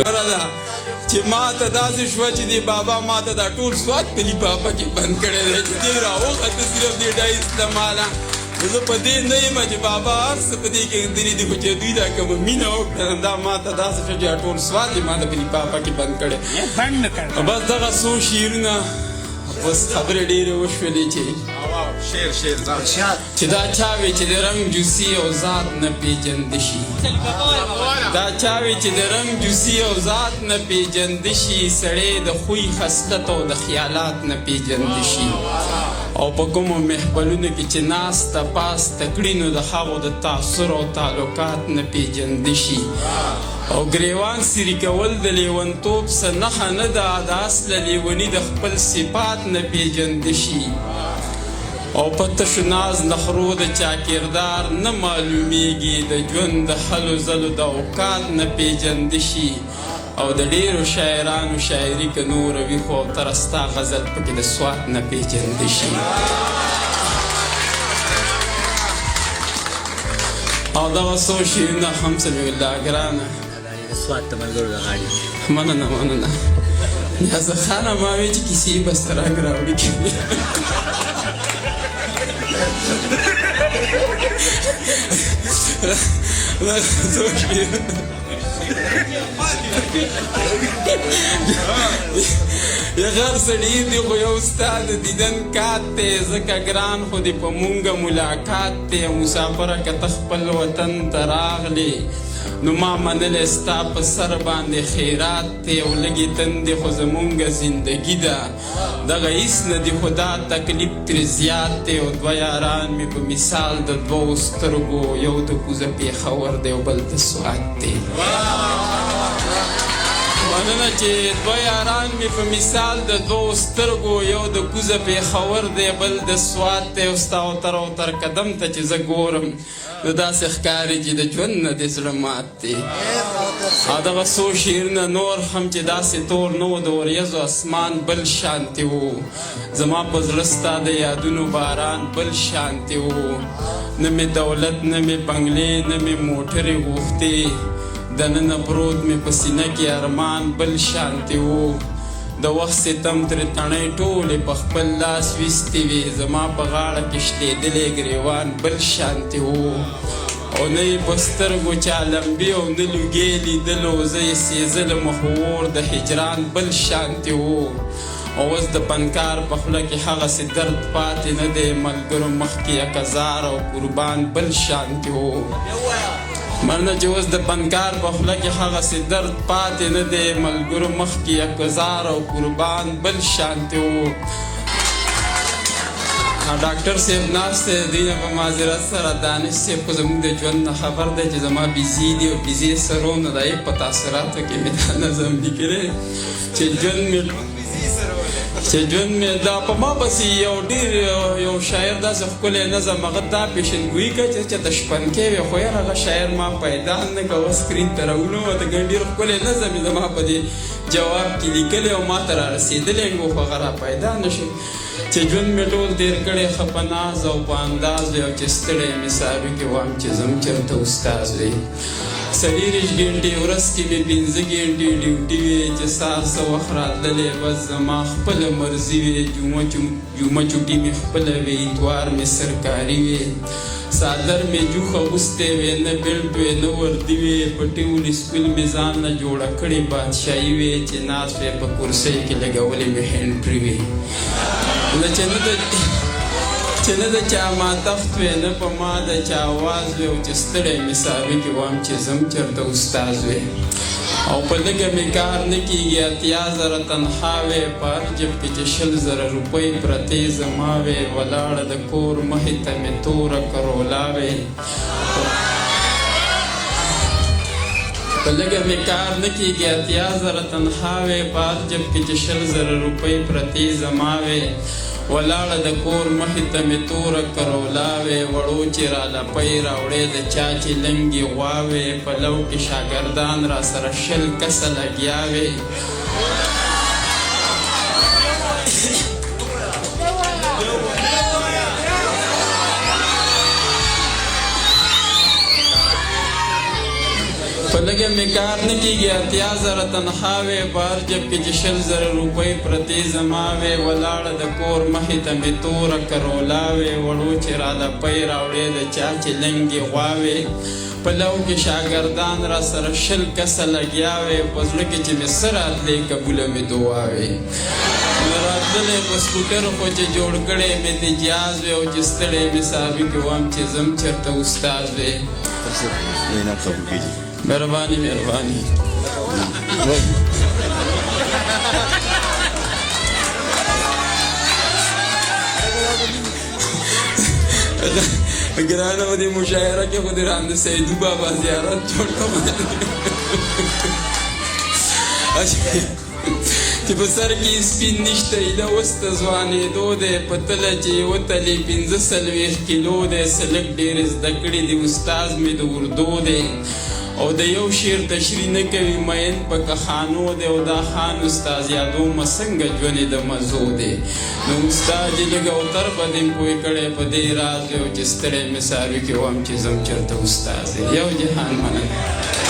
ده چې ما ته داسې شوه چې دی بابا ما ته دا ټول سواد په لفافه کې بند کړی دی چې دی راوخته صرف دې ډایس له ماله زه په دې نه یم چې بابا هر څه په دې کې ږدلي دي خو چې دوی دا کومه مینه وکړه دا ما ته داسې شوه چې ټول سواد یې ما ته په لفافه کې بند کړی بس دغه څو شعرونه بس خبرې ډېرې وشولې چې چې دا چا وی چې د رنګ جوسي او ذات نه پیژنده شي دا چا وی چې د رنګ جوسي او ذات نه پیژنده شي سړی د خوی خصلت او د خیالات نه پیژنده شي او په کومو محفلونو کې چې ناسته پاسته کړي نو د هغو د تاثر او تعلقات نه پیژنده شي او ګریوان سیري کول د لیونتوب څه نښه نه ده د اصله لیوني د خپل صفات نه پیژنده شي او په تشو ناز نخرو د چا کردار نه معلومیږي د ژوند د هلو ځلو د اوقات نه پیژنده شي او د ډېرو شاعرانو شاعري که نوره وي خو اوتره ستا غزل پکې د سوات نه پیژنده شي او دغه څو شعرونه هم سمیع الله ګرانه سوات ته ملګرو د غاړې مننه نیازه خانه ما وی چې کیسې به سته رنګ راوړي یا غر سړي دی خو یو ستا د دیدن کات دی ځکه ګران خو دې په مونږه ملاقات دی مسافره که ته خپل وطن ته راغلې نو ما منلی ستا په سر باندې خیرات دی او لږې تندې خو زمونږه زندګي ده دغه هېڅ نه دي خو دا تکلیف ترې زیات دی او دوه یاران مې په مثال د دوو سترګو یو د کوزه پېښور دی او بل د سوات دی مننه چې دوه یاران مې په مثال د دوو سترګو یو د کوزه پېښور دی بل د سوات دی او ستا اوتر قدم ته چې زه ګورم نو داسې ښکاري چې د ژوند نه دې زړه مات دی او دغه څو شعرونه نور هم چې داسې تور نه و د وریځو اسمان بل شانتې و زما په زړه ستا د یادونو باران بل شانتې و نه مې دولت نه مې بنګلې نه مې موټرې غوښتې دننه پروت مې په سینه کې ارمان بل شانتې و د وخت ستم ترې تڼۍ ټولې په خپل لاس ویستې وې زما په غاړه کې شلېدلی ګریوان بل شانتې و او نه یې په سترګو چا لمبې او نه لوګې لیدلو زه یې سېزلم خو اور د هجران بل شانتې و او اوس د پنکار په خوله کې هغسې درد پاتې نه دی ملګرو مخکې یکزار او قربان بل شانتې و مرنه چې اوس د پنکار په خوله کې هغسې درد پاتې نه دی ملګرو مخکې یکزار او قربان بل شانتې و ډاکټر صاحب ناست دی دوی نه په معذرت سره دانش صاحب خو زموږ د ژوند نه خبر دی چې زما بیزي دي او بیزې سرونه د هغې په تاثراتو کې مې دا نظم لیکلی چې ژوند مې دا په ما پسې یو ډېر یو شاعر داسې ښکلی نظم هغه دا پیشنګویي کړه چې د شپنکۍ وې خو یاره هغه شاعر ما پیدا نه کوه سکرین ته راولو ته ګڼ ډېر ښکلی نظم یې زما په دې جواب کې لیکلی او ما ته را رسېدلی و خو هغه را پیدا نه شي چې ژوند مې ټول تېر کړی ښه په ناز او په انداز وی او چې ستړی مې سابې کې وایم چې ځم چېرته استاز وی څلېرویشت ګنټې ورځ کې مې پنځه ګنټې ډیوټي وې چې سهار څه وخت راتللی بس زما خپله مرضي وې جمعه چوټي مې خپله وې اتوار مې سرکاري وې څادر مې جوخ اغوستی وې نه بیلټ وې نه وردي وې په ټول سکول مې ځان نه جوړه کړې بادشاهي وې چې ناست وې په کرسۍ کې لګولې مې هینټري وې چې نه د چا ماتفت وې نه په ما د چا آواز وې او چې ستړی مې سابې کې وایم چې ځم چېرته استاز وې او په لږه مې کار نه کېږي 80,000 تنخوا وې په هر جب کې چې 100,000 روپۍ پرتې زما وې ولاړه د کور مخې ته مې توره کرولا وې په لږه مې کار نه کېږي 80,000 تنخوا وې په هر جب کې چې 100,000 روپۍ پرتې زما وې ولاړه د کور مخې ته مې توره کرولا وې وړو چې را لپۍ راوړې د چا چې لنګې غوا وې په لو کې شاګردان را سره 100 کسه لګیا وې په لږه مې کار نه کېږي 80,000 تنخوا وې بار جب کې چې 20,000 روپۍ پرتې زما وې ولاړه د کور مخې ته مې توره کرولا وې وړو چې راله پۍ راوړې د چا چې لنګې غوا وې په لو کې شاګردان را سره 20 کسه لګیا وې په زړه کې چې مې څه راتلې قبوله مې دعا وې راتللی په سکوټر خو چې جوړ کړی مې د جاز وې او چې ستړی مې صحابي کې وم چې ځم چېرته استاد وې مهرباني مهرباني ګرانه په دې مشاعره کې خو دې رانده سیدو بابا زیارت جوړ کړم چې په سر کې سپین نشته ایله اوس ته ځوانېدو دی په تله چې وتلې 45 کیلو دی څه لږ ډېر زده کړي دي استاذ مې د اردو دی او د یو شعر تشریح نه کوي مین په کخانو دی او دا خان استاذ یادو مه څنګه ژوند د مزو دی نو استاد یې لږ اوتر به دې پوه کړی په دې راز دی او چې ستړی مې ساروي کې وم چې ځم چېرته استاذ دی یو جهان مننه